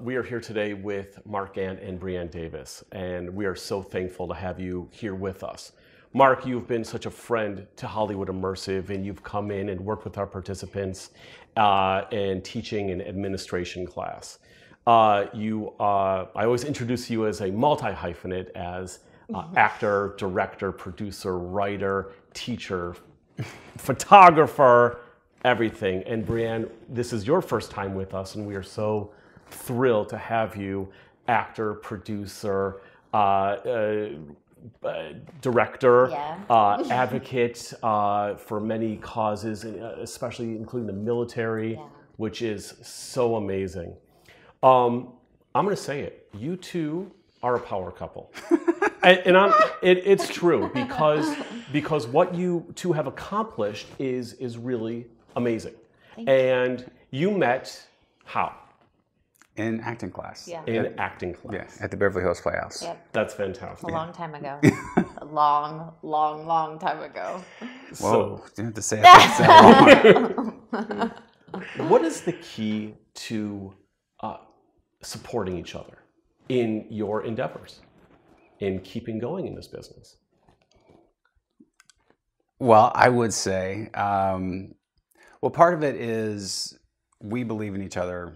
We are here today with Mark Gantt and Brianne Davis, and we are so thankful to have you here with us. Mark, you've been such a friend to Hollywood Immersive, and you've come in and worked with our participants in teaching an administration class. I always introduce you as a multi-hyphenate, as actor, director, producer, writer, teacher, photographer, everything. And Brianne, this is your first time with us, and we are so thrilled to have you, actor, producer, director, advocate for many causes, especially including the military, which is so amazing. I'm going to say it. You two are a power couple. It's true, because what you two have accomplished is really amazing. And you met how? In acting class. Yeah. In acting class. Yes, at the Beverly Hills Playhouse. Yep. That's fantastic. A long time ago. A long time ago. Whoa, you have to say it that long. What is the key to supporting each other in your endeavors, in keeping going in this business? Well, I would say, well, part of it is we believe in each other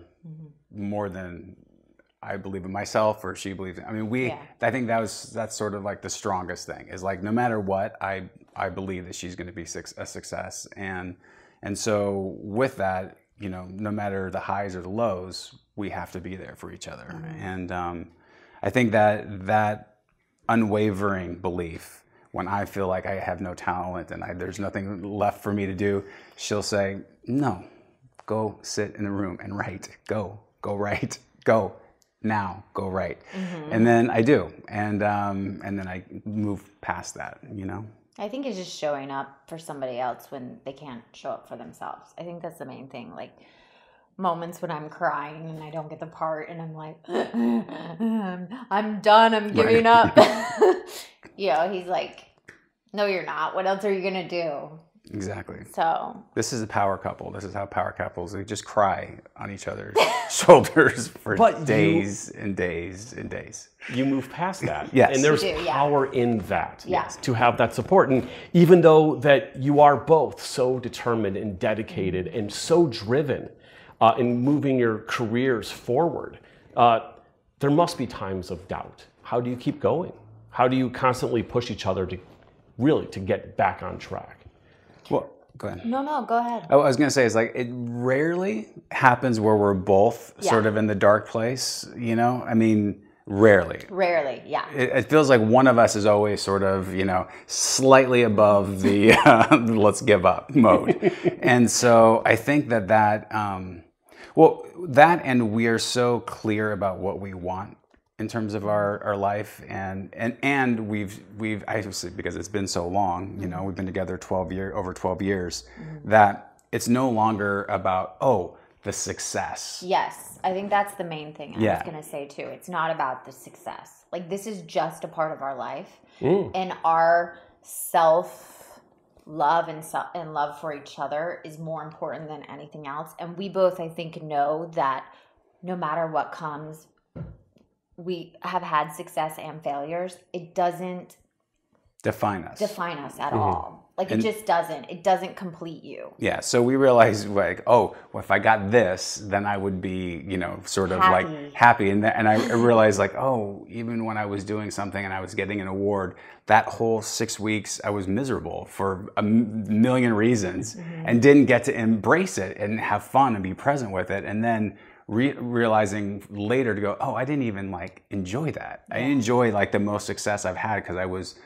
more than I believe in myself or she believes in. I mean, I think that's sort of like the strongest thing, is like, no matter what, I believe that she's going to be a success. And so with that, you know, no matter the highs or the lows, we have to be there for each other. And I think that unwavering belief, when I feel like I have no talent and there's nothing left for me to do, she'll say, no, go sit in the room and write. Go write. Go now. Go write. And then I do, and then I move past that. You know. I think it's just showing up for somebody else when they can't show up for themselves. I think that's the main thing. Like moments when I'm crying and I don't get the part, and I'm like, I'm done. I'm giving up. You know, he's like, no, you're not. What else are you gonna do? Exactly. So this is a power couple. This is how power couples, they just cry on each other's shoulders for days and days and days. You move past that. Yes. And there's power in that. Yes. To have that support. And even though that you are both so determined and dedicated and so driven in moving your careers forward, there must be times of doubt. How do you keep going? How do you constantly push each other to get back on track? Well, go ahead. No, go ahead. I was going to say, it's like, it rarely happens where we're both sort of in the dark place, you know? I mean, rarely. Rarely, yeah. It feels like one of us is always sort of, you know, slightly above the let's give up mode. And so I think that and we are so clear about what we want in terms of our life, and we've obviously, because it's been so long, you know, we've been together over 12 years, that it's no longer about the success. Yes, I think that's the main thing I was gonna say too. It's not about the success. Like, this is just a part of our life, and our self-love and love for each other is more important than anything else. And we both, I think, know that no matter what comes, we have had success and failures. It doesn't define us at all. Like, it just doesn't. It doesn't complete you. Yeah. So we realized, like, well, if I got this, then I would be, you know, sort of like happy. And I realized, like, even when I was doing something and I was getting an award, that whole 6 weeks I was miserable for a million reasons and didn't get to embrace it and have fun and be present with it. And then realizing later to go, I didn't even like enjoy that. I enjoy like the most success I've had because I was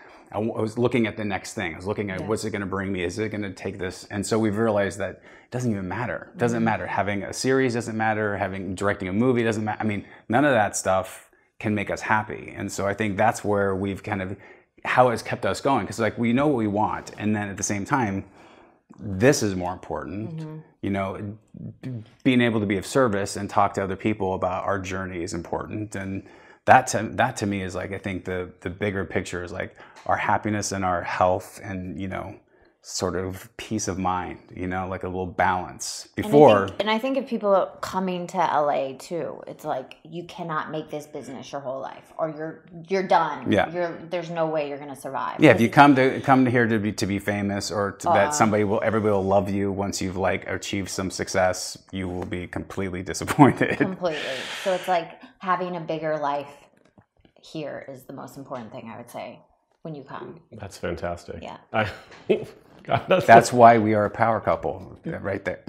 looking at the next thing. I was looking at what's it going to bring me? Is it going to take this? And so we've realized that it doesn't even matter. It doesn't matter. Having a series doesn't matter. Directing a movie doesn't matter. I mean, none of that stuff can make us happy. And so I think that's where we've kind of, how it's kept us going. Because like we know what we want, and then at the same time, this is more important. You know, being able to be of service and talk to other people about our journey is important. And that to me is like, I think the bigger picture is like our happiness and our health and, you know, sort of peace of mind, you know, like a little balance before. And I think if people are coming to LA too, it's like you cannot make this business your whole life, or you're done. Yeah. There's no way you're going to survive. Yeah, if you come to here to be famous, or that everybody will love you once you've like achieved some success, you will be completely disappointed. Completely. So it's like having a bigger life here is the most important thing, I would say, when you come. That's fantastic. Yeah. God, that's why we are a power couple, right there.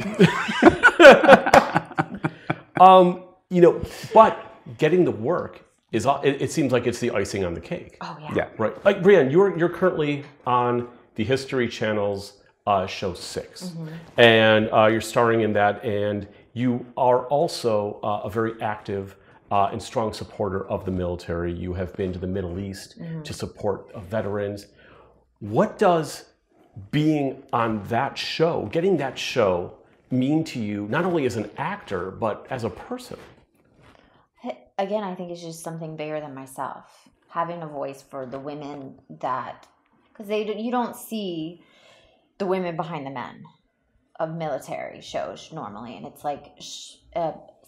You know, but getting the work is, it seems like it's the icing on the cake. Oh yeah. Yeah. Right. Like Brianne, you're currently on the History Channel's show 6, and you're starring in that, and you are also a very active and strong supporter of the military. You have been to the Middle East to support veterans. What does being on that show, getting that show, mean to you, not only as an actor, but as a person? Again, I think it's just something bigger than myself. Having a voice for the women that, because you don't see the women behind the men of military shows normally. And it's like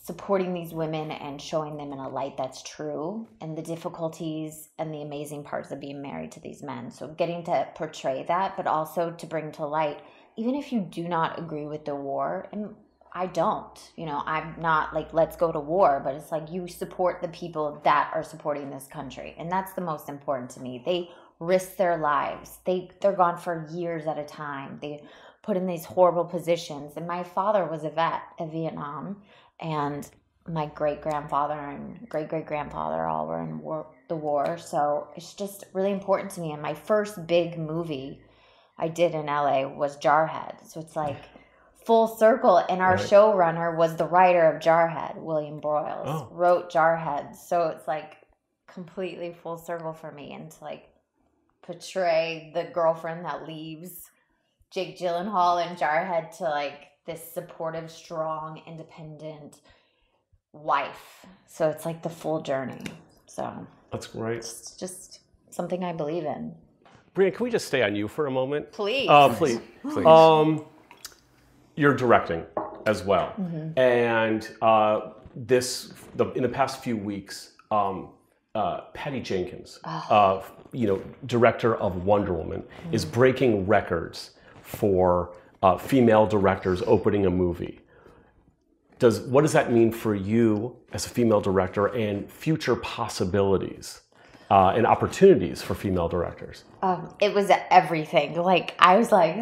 supporting these women and showing them in a light that's true, and the difficulties and the amazing parts of being married to these men. So getting to portray that, but also to bring to light, even if you do not agree with the war, and I don't, you know, I'm not like, let's go to war, but it's like you support the people that are supporting this country. And that's the most important to me. They risk their lives. They're gone for years at a time. They put in these horrible positions. And my father was a vet of Vietnam, and my great-grandfather and great-great-grandfather all were in the war. So it's just really important to me. And my first big movie I did in LA was Jarhead. So it's like full circle. And our showrunner was the writer of Jarhead, William Broyles, wrote Jarhead. So it's like completely full circle for me. And to like portray the girlfriend that leaves Jake Gyllenhaal in Jarhead to like this supportive, strong, independent wife. So it's like the full journey. So that's great. It's just something I believe in. Brianne, can we just stay on you for a moment? Please. Please. You're directing as well. And in the past few weeks, Patty Jenkins, director of Wonder Woman, is breaking records for female directors opening a movie. What does that mean for you as a female director, and future possibilities and opportunities for female directors? It was everything. Like, I was like,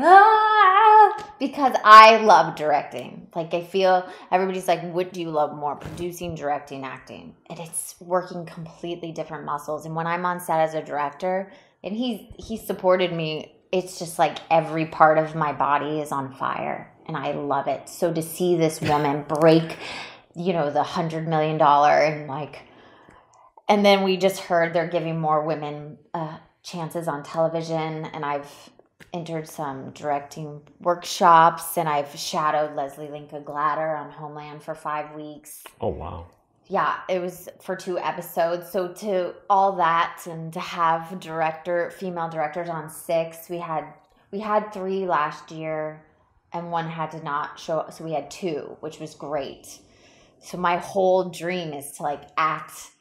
because I love directing. Like, I feel everybody's like, what do you love more? Producing, directing, acting. And it's working completely different muscles. And when I'm on set as a director, and he supported me, it's just like every part of my body is on fire. And I love it. So to see this woman break, the $100 million and like, and then we just heard they're giving more women chances on television. And I've entered some directing workshops, and I've shadowed Leslie Linka Glatter on Homeland for 5 weeks. Oh, wow. Yeah, it was for 2 episodes. So to all that, and to have female directors on 6, we had 3 last year, and 1 had to not show up. So we had 2, which was great. So my whole dream is to like act,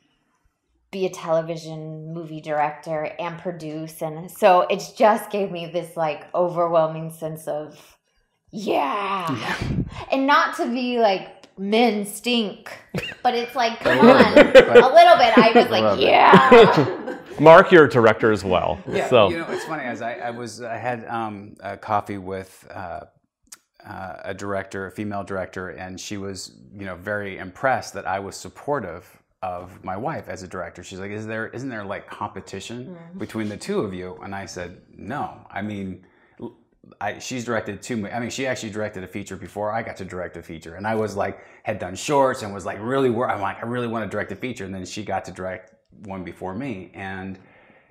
be a television movie director, and produce. And so it just gave me this like overwhelming sense of, yeah. And not to be like, men stink, but it's like, come on, a little bit. I was like, yeah. Mark, you're a director as well. Yeah, so. It's funny. As I had a coffee with a director, a female director, and she was, very impressed that I was supportive of my wife as a director. She's like, isn't there like competition between the two of you? And I said, no. I mean, she's directed 2 movies. I mean, she actually directed a feature before I got to direct a feature. And I was like, had done shorts and was like, I'm like, I really want to direct a feature. And then she got to direct one before me. And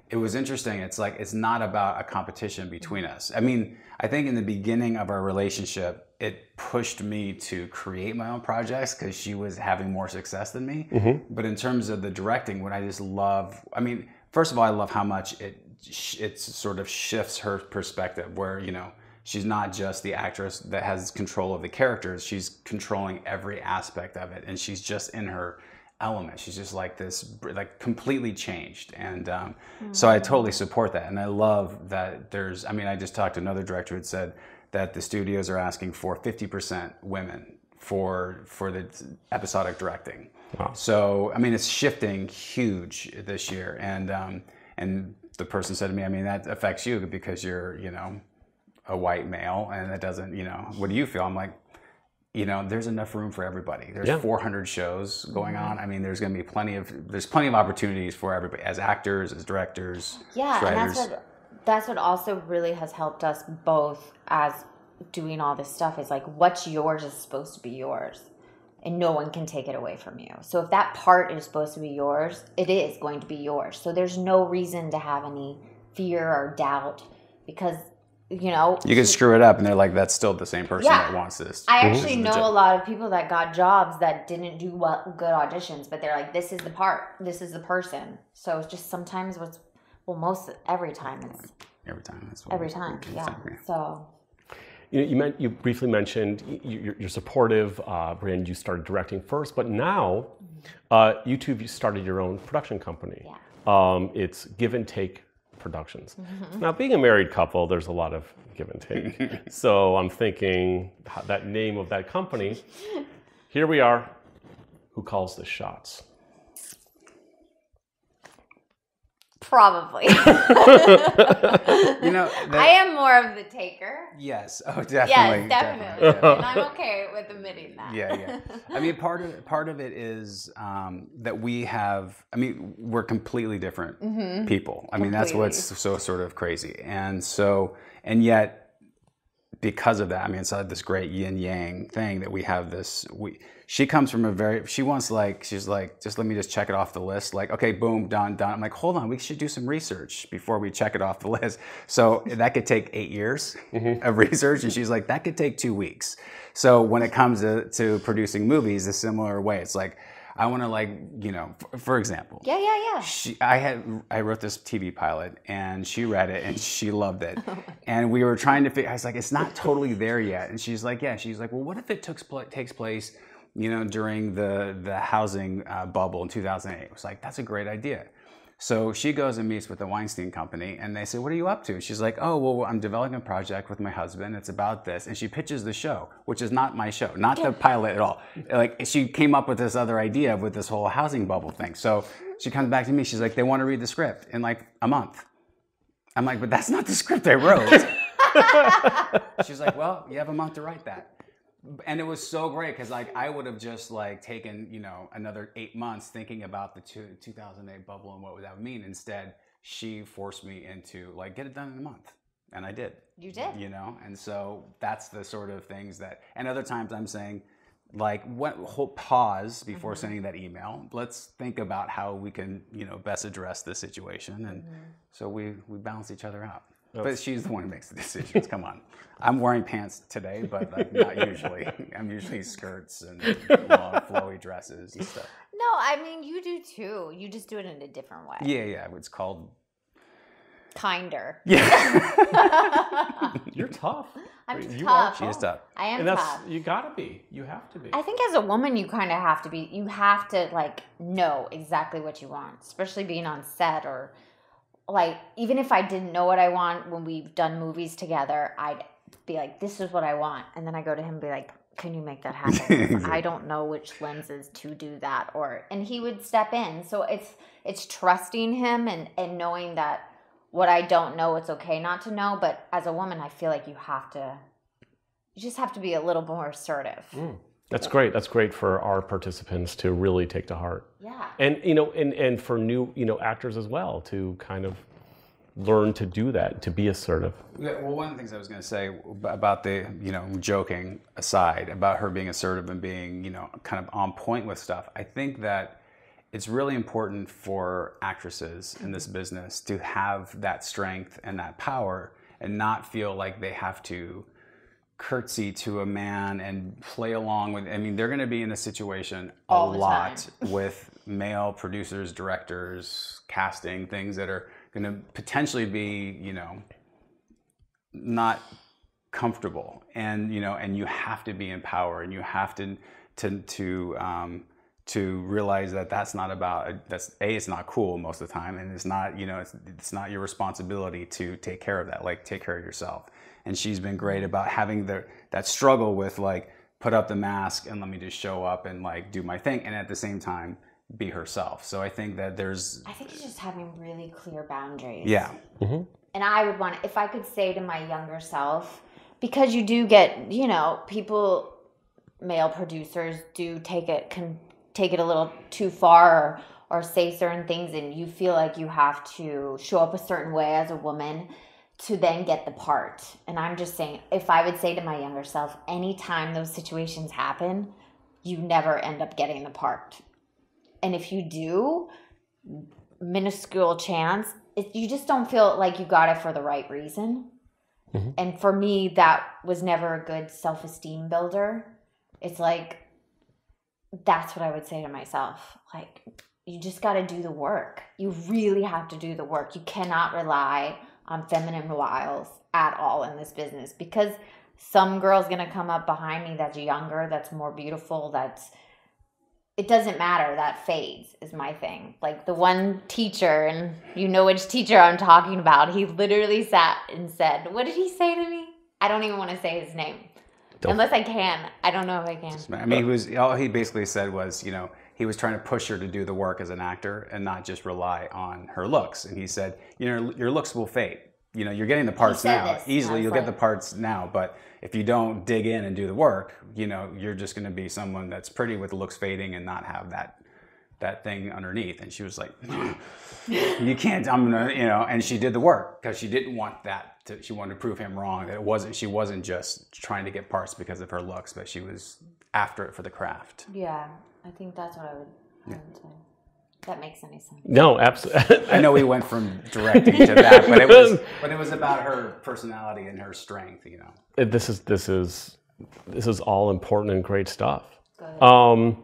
it was interesting. It's like, it's not about a competition between us. I mean, I think in the beginning of our relationship, it pushed me to create my own projects because she was having more success than me. Mm-hmm. But in terms of the directing, what I just love, I mean, first of all, I love how much it sort of shifts her perspective where, you know, she's not just the actress that has control of the characters, she's controlling every aspect of it. And she's just in her element. She's just like this, like completely changed. And so I totally support that. And I love that there's, I mean, I just talked to another director who had said that the studios are asking for 50% women for the episodic directing. Wow. So, I mean, it's shifting huge this year. And the person said to me, I mean, that affects you because you're, you know, a white male and that doesn't, you know, what do you feel? I'm like, you know, there's enough room for everybody. There's 400 shows going on. I mean, there's going to be plenty of opportunities for everybody as actors, as directors, as writers. And that's what also really has helped us both as doing all this stuff is like, what's yours is supposed to be yours and no one can take it away from you. So if that part is supposed to be yours, it is going to be yours. So there's no reason to have any fear or doubt because, you know, you can screw it up and they're like, that's still the same person that wants this. I actually know a lot of people that got jobs that didn't do good auditions, but they're like, this is the part, this is the person. So it's just sometimes every time. Yeah. So. You briefly mentioned you're supportive, Brianne. You started directing first, but now you started your own production company. Yeah. It's Give and Take Productions. Mm-hmm. Now, being a married couple, there's a lot of give and take. So I'm thinking that name of that company. Here we are. Who calls the shots? Probably. You know, I am more of the taker. Yes. Oh, definitely. Yes, definitely. And I'm okay with admitting that. Yeah. I mean, part of it is that we have. I mean, we're completely different people. I mean, that's what's so sort of crazy, and yet. Because of that, I mean, it's like this great yin yang thing that we have this. She comes from she's like, just let me just check it off the list. Like, okay, boom, done. I'm like, hold on, we should do some research before we check it off the list. So that could take 8 years of research. And she's like, that could take 2 weeks. So when it comes to producing movies, a similar way, it's like, I want to like, you know, for example. Yeah. I wrote this TV pilot and she read it and she loved it. And we were trying to figure, I was like, it's not totally there yet. And she's like, yeah. She's like, well, what if it takes place, you know, during the housing bubble in 2008? I was like, that's a great idea. So she goes and meets with the Weinstein Company and they say, what are you up to? She's like, oh, well, I'm developing a project with my husband. It's about this. And she pitches the show, which is not my show, not the pilot at all. Like she came up with this other idea with this whole housing bubble thing. So she comes back to me. She's like, they want to read the script in like a month. I'm like, but that's not the script I wrote. She's like, well, you have a month to write that. And it was so great because like I would have just like taken, you know, another 8 months thinking about the 2008 bubble and what that would mean. Instead, she forced me into like get it done in a month, and I did. You did. You know, and so that's the sort of things that. And other times I'm saying, like, pause before sending that email. Let's think about how we can, you know, best address this situation, and so we balance each other out. But she's the one who makes the decisions. Come on. I'm wearing pants today, but like not usually. I'm usually skirts and long, flowy dresses and stuff. No, I mean, you do too. You just do it in a different way. Yeah. It's called... Kinder. Yeah. You're tough. I'm tough. She is tough. I am tough. You gotta be. You have to be. I think as a woman, you kind of have to be. You have to like know exactly what you want, especially being on set or... Like, even if I didn't know what I want when we've done movies together, I'd be like, this is what I want. And then I go to him and be like, can you make that happen? I don't know which lenses to do that. And he would step in. So it's trusting him and knowing that what I don't know, it's okay not to know. But as a woman, I feel like you just have to be a little more assertive. That's great. That's great for our participants to really take to heart. Yeah. And you know, and for new, you know, actors as well to kind of learn to do that, to be assertive. Yeah, well, one of the things I was going to say about the, you know, joking aside about her being assertive and being, you know, kind of on point with stuff. I think that it's really important for actresses in this business to have that strength and that power and not feel like they have to curtsy to a man and play along with, I mean, they're going to be in a situation a lot with male producers, directors, casting, things that are going to potentially be, you know, not comfortable. And, you know, and you have to be in power, and you have to realize that that's not about, that's it's not cool most of the time, and it's not, you know, it's not your responsibility to take care of that, like take care of yourself. And she's been great about having that struggle with like, put up the mask and let me just show up and like do my thing, and at the same time be herself. So I think that I think it's just having really clear boundaries. Yeah. Mm-hmm. And I would want, if I could say to my younger self, because you do get, you know, people, male producers do can take it a little too far, or say certain things, and you feel like you have to show up a certain way as a woman to then get the part. And I'm just saying, if I would say to my younger self, anytime those situations happen, you never end up getting the part. And if you do, minuscule chance, you just don't feel like you got it for the right reason. Mm-hmm. And for me, that was never a good self-esteem builder. It's like, that's what I would say to myself. Like, you just got to do the work. You really have to do the work. You cannot rely on feminine wiles at all in this business, because some girl's going to come up behind me that's younger, that's more beautiful, it doesn't matter, that fades is my thing. Like the one teacher, and you know which teacher I'm talking about, he literally sat and said, what did he say to me? I don't even want to say his name. Unless I can. I don't know if I can. I mean, all he basically said was, you know, he was trying to push her to do the work as an actor and not just rely on her looks. And he said, you know, your looks will fade. You know, you're getting the parts now. Easily you'll get the parts now. But if you don't dig in and do the work, you know, you're just going to be someone that's pretty with the looks fading and not have that thing underneath. And she was like, you can't, I'm going to, you know, and she did the work because she didn't want that. She wanted to prove him wrong. That she wasn't just trying to get parts because of her looks, but she was after it for the craft. Yeah, I think that's what I would say. That makes any sense. No, absolutely. I know we went from directing to that, but it was about her personality and her strength, you know. This is all important and great stuff. Good.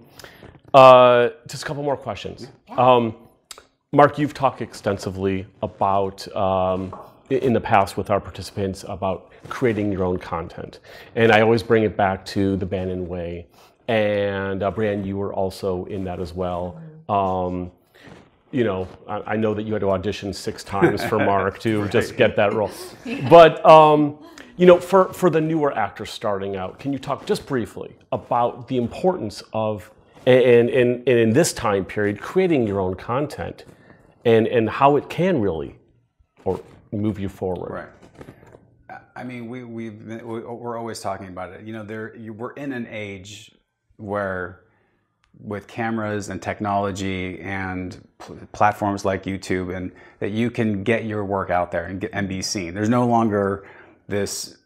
Just a couple more questions. Yeah. Mark, you've talked extensively about in the past with our participants about creating your own content, and I always bring it back to the Bannon Way. And Brianne, you were also in that as well. You know, I know that you had to audition 6 times for Mark to right. just get that role. Yeah. But, you know, for the newer actors starting out, can you talk just briefly about the importance of, and in this time period, creating your own content and how it can really move you forward? Right. I mean, we're always talking about it. You know, we're in an age where with cameras and technology and platforms like YouTube, and that you can get your work out there and be seen. There's no longer this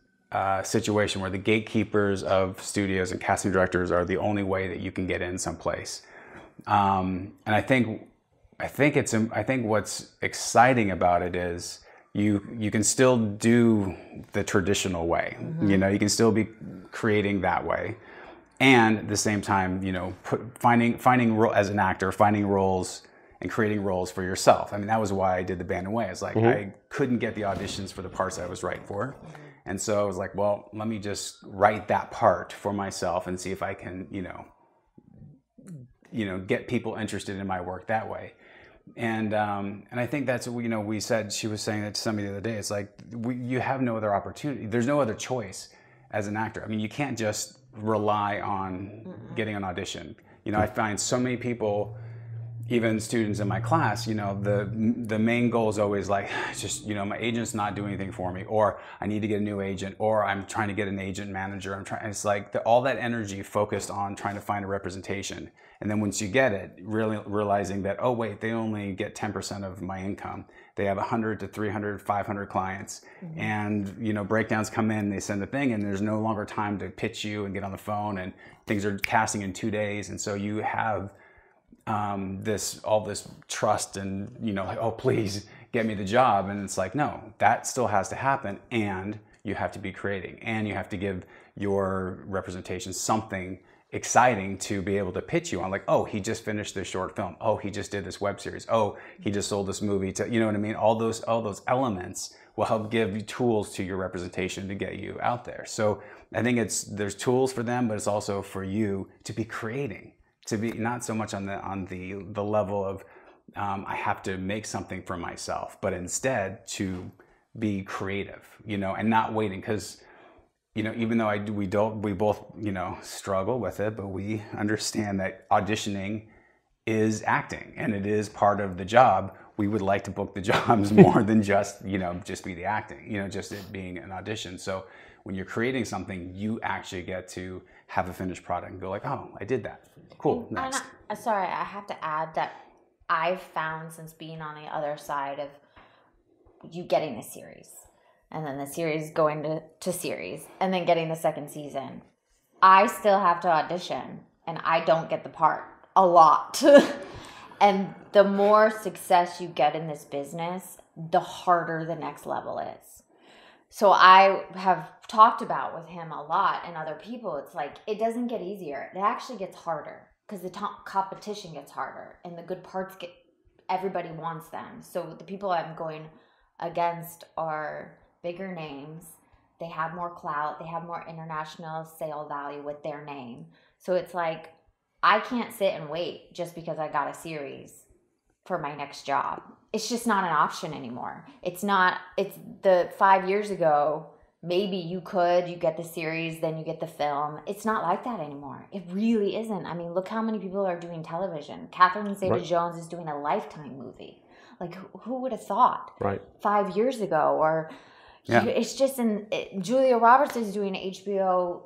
situation where the gatekeepers of studios and casting directors are the only way that you can get in someplace. And I think what's exciting about it is you can still do the traditional way. Mm-hmm. You know, you can still be creating that way. And at the same time, you know, finding as an actor, finding roles and creating roles for yourself. I mean, that was why I did the Bannon Way. It's like, mm-hmm. I couldn't get the auditions for the parts I was right for. Mm-hmm. And so I was like, well, let me just write that part for myself and see if I can, you know, get people interested in my work that way. And I think that's, you know, she was saying that to somebody the other day. It's like, you have no other opportunity. There's no other choice as an actor. I mean, you can't just rely on getting an audition. You know, I find so many people, even students in my class, you know, the main goal is always like, just, you know, my agent's not doing anything for me, or I need to get a new agent, or I'm trying to get an agent manager. It's like all that energy focused on trying to find a representation. And then once you get it, really realizing that, oh wait, they only get 10% of my income. They have 100 to 300, 500 clients. Mm-hmm. And, you know, breakdowns come in, they send a thing, and there's no longer time to pitch you and get on the phone, and things are casting in 2 days. And so you have all this trust and, you know, like, oh, please get me the job. And it's like, no, that still has to happen. And you have to be creating, and you have to give your representation something exciting to be able to pitch you on. Like, oh, he just finished this short film. Oh, he just did this web series. Oh, he just sold this movie to, you know what I mean? All those elements will help give you tools to your representation to get you out there. So I think there's tools for them, but it's also for you to be creating, to be not so much on the level of I have to make something for myself, but instead to be creative, you know, and not waiting. Because, you know, even though we both, you know, struggle with it, but we understand that auditioning is acting and it is part of the job. We would like to book the jobs more than just, you know, just be the acting, you know, just it being an audition. So when you're creating something, you actually get to have a finished product and go like, oh, I did that. Cool. Next. Sorry, I have to add that I've found, since being on the other side of you getting a series and then the series going to series and then getting the second season, I still have to audition and I don't get the part a lot. And the more success you get in this business, the harder the next level is. So I have talked about with him a lot and other people, it's like, it doesn't get easier. It actually gets harder because the competition gets harder and the good parts everybody wants them. So the people I'm going against are bigger names. They have more clout. They have more international sale value with their name. So it's like, I can't sit and wait just because I got a series for my next job. It's just not an option anymore. It's the 5 years ago, maybe you get the series, then you get the film. It's not like that anymore. It really isn't. I mean, look how many people are doing television. Catherine Zeta-Jones is doing a Lifetime movie. Like, who would have thought? Right. 5 years ago, or it's just Julia Roberts is doing HBO.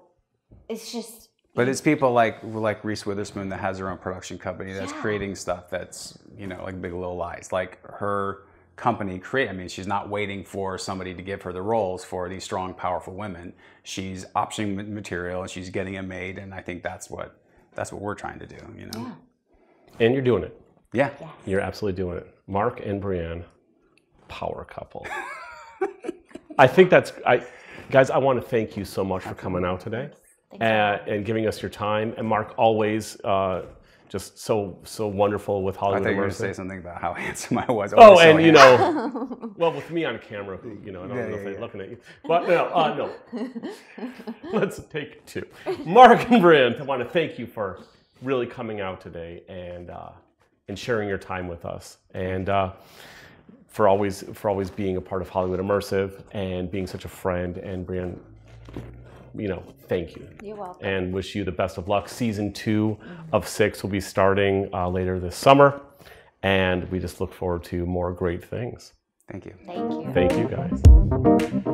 It's just. But it's people like Reese Witherspoon that has her own production company that's creating stuff that's, you know, like Big Little Lies. Like her company she's not waiting for somebody to give her the roles for these strong, powerful women. She's optioning material and she's getting it made. And I think that's what we're trying to do, you know? Yeah. And you're doing it. Yeah. Yes. You're absolutely doing it. Mark and Brianne, power couple. I think guys, I want to thank you so much for coming out today. And giving us your time. And Mark, always just so wonderful with Hollywood. I thought you were going to say something about how handsome I was. Oh, and you know, well, with me on camera, you know, I don't know if they're looking at you. But no. Let's take two. Mark and Brianne, I want to thank you for really coming out today and sharing your time with us. And for always being a part of Hollywood Immersive and being such a friend. And Brianne, you know, thank you. You're welcome. And wish you the best of luck. Season 2 of 6 will be starting later this summer. And we just look forward to more great things. Thank you. Thank you. Thank you, guys.